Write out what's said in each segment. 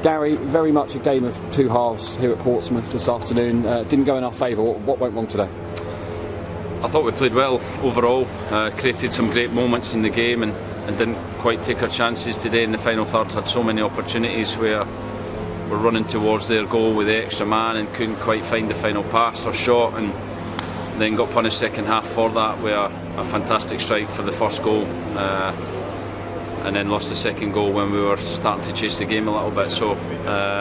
Gary, very much a game of two halves here at Portsmouth this afternoon. Didn't go in our favour. What went wrong today? I thought we played well overall, created some great moments in the game and didn't quite take our chances today in the final third. Had so many opportunities where we're running towards their goal with the extra man and couldn't quite find the final pass or shot, and then got punished second half for that with a fantastic strike for the first goal, and then lost the second goal when we were starting to chase the game a little bit. So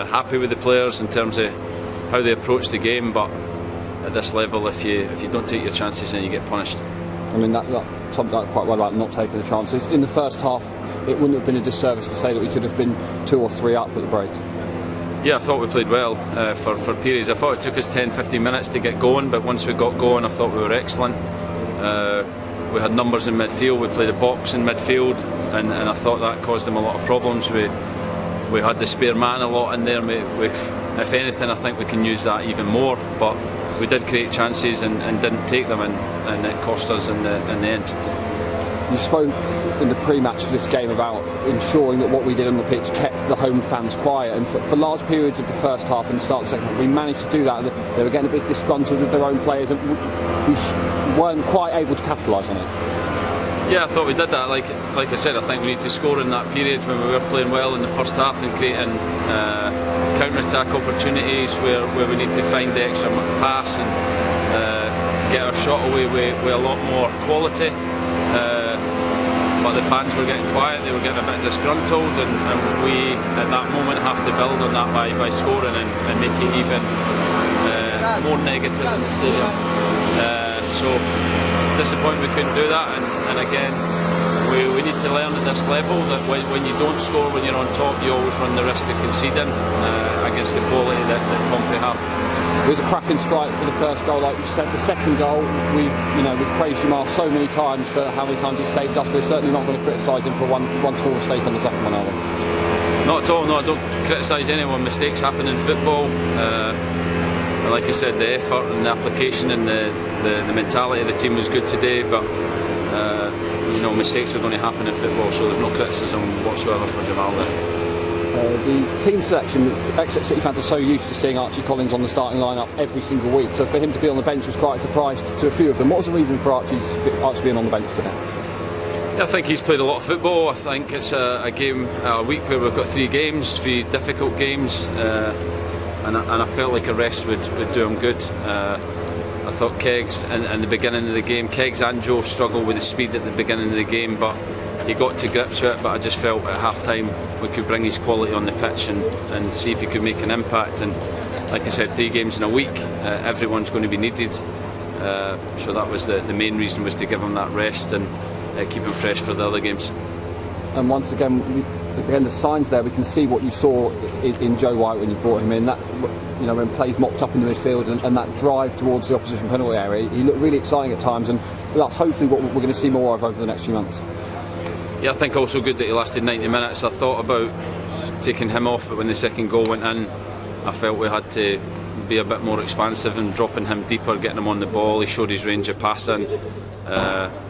happy with the players in terms of how they approach the game, but at this level, if you don't take your chances, then you get punished. I mean, that summed up quite well about not taking the chances. In the first half, it wouldn't have been a disservice to say that we could have been 2 or 3 up at the break. Yeah, I thought we played well for periods. I thought it took us 10-15 minutes to get going, but once we got going, I thought we were excellent. We had numbers in midfield, we played a box in midfield, and I thought that caused them a lot of problems. We had the spare man a lot in there. If anything, I think we can use that even more, but we did create chances and didn't take them, and it cost us in the end. You spoke in the pre-match for this game about ensuring that what we did on the pitch kept the home fans quiet, and for large periods of the first half and the start of the second half, we managed to do that. They were getting a bit disgruntled with their own players, and we weren't quite able to capitalise on it. Yeah, I thought we did that. Like I said, I think we need to score in that period when we were playing well in the first half and creating counter-attack opportunities where we need to find the extra pass and get our shot away with a lot more quality. But the fans were getting quiet, they were getting a bit disgruntled, and we at that moment have to build on that by scoring and make it even more negative in the stadium. So disappointed we couldn't do that, and again we need to learn at this level that when you don't score when you're on top, you always run the risk of conceding against the quality that Pompey have. It was a cracking strike for the first goal, like you said. The second goal, we've praised Jamal so many times for how many times he's saved us. We're certainly not going to criticise him for one small mistake on the second one, are we? Not at all. No, I don't criticise anyone. Mistakes happen in football. Like I said, the effort and the application and the mentality of the team was good today, but mistakes are going to happen in football, so there's no criticism whatsoever for Jamal there. The team selection, Exeter City fans are so used to seeing Archie Collins on the starting lineup every single week, so for him to be on the bench was quite a surprise to a few of them. What was the reason for Archie being on the bench today? Yeah, I think he's played a lot of football. I think it's a week where we've got 3 games, 3 difficult games, and I felt like a rest would do him good. I thought Keggs in the beginning of the game, Keggs and Joe struggled with the speed at the beginning of the game, but he got to grips with it. But I just felt at half time we could bring his quality on the pitch and see if he could make an impact. And like I said, 3 games in a week, everyone's going to be needed. So that was the main reason, was to give him that rest and keep him fresh for the other games. And once again, the signs there, we can see what you saw in Joe White when you brought him in. That, when plays mopped up in the midfield and that drive towards the opposition penalty area, he looked really exciting at times, and that's hopefully what we're going to see more of over the next few months. Yeah, I think also good that he lasted 90 minutes. I thought about taking him off, but when the second goal went in, I felt we had to be a bit more expansive and dropping him deeper, getting him on the ball. He showed his range of passing.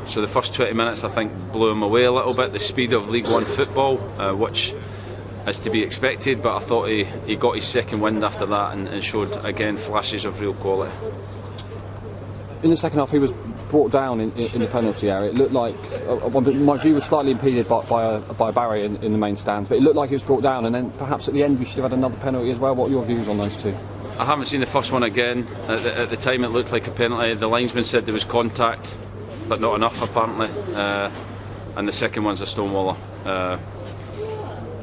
So the first 20 minutes, I think, blew him away a little bit. The speed of League One football, which is to be expected, but I thought he got his second wind after that and showed again flashes of real quality. In the second half, he was brought down in the penalty area. It looked like my view was slightly impeded by a barrier in the main stands, but it looked like he was brought down, and then perhaps at the end we should have had another penalty as well. What are your views on those two? I haven't seen the first one again. At the time it looked like a penalty. The linesman said there was contact, but not enough apparently, and the second one's a stonewaller.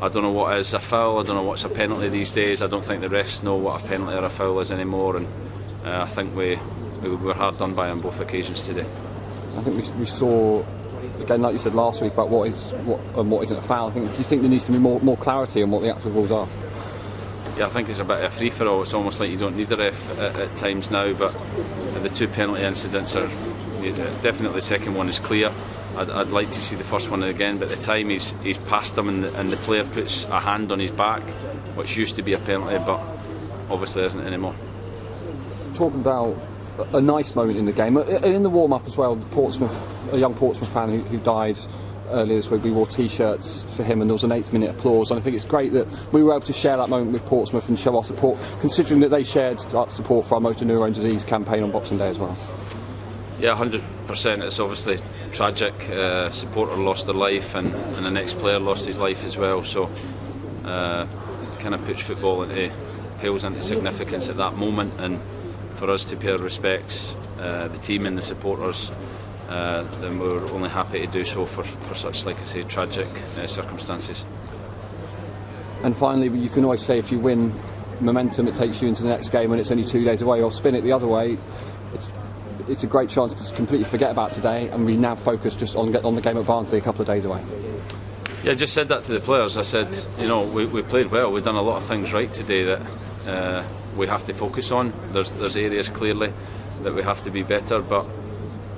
I don't know what is a foul, I don't know what's a penalty these days. I don't think the refs know what a penalty or a foul is anymore, and I think we were hard done by on both occasions today. I think we saw, again, like you said last week, about what isn't a foul. Do you think there needs to be more clarity on what the actual rules are? Yeah, I think it's a bit of a free-for-all. It's almost like you don't need a ref at times now, but the 2 penalty incidents are definitely, the second one is clear. I'd like to see the first one again, but at the time he's passed him and the player puts a hand on his back, which used to be a penalty, but obviously isn't anymore. Talking about a nice moment in the game, in the warm-up as well, a young Portsmouth fan who died earlier this week. We wore T-shirts for him, and there was an 8-minute applause. And I think it's great that we were able to share that moment with Portsmouth and show our support, considering that they shared our support for our motor neurone disease campaign on Boxing Day as well. Yeah, 100%. It's obviously tragic. Supporter lost their life, and the next player lost his life as well. So, kind of puts football pales into significance at that moment, and for us to pay our respects, the team and the supporters, then we were only happy to do so for such, like I say, tragic circumstances. And finally, you can always say if you win momentum, it takes you into the next game, and it's only 2 days away. Or spin it the other way, it's a great chance to completely forget about today, and we now focus just on the game at Barnsley a couple of days away. Yeah, I just said that to the players. I said, we played well. We've done a lot of things right today that we have to focus on. There's areas clearly that we have to be better, but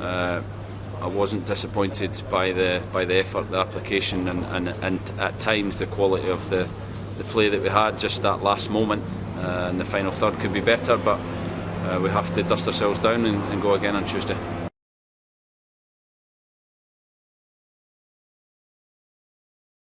I wasn't disappointed by the effort, the application, and at times the quality of the play that we had. Just that last moment in the final third could be better, but we have to dust ourselves down and go again on Tuesday.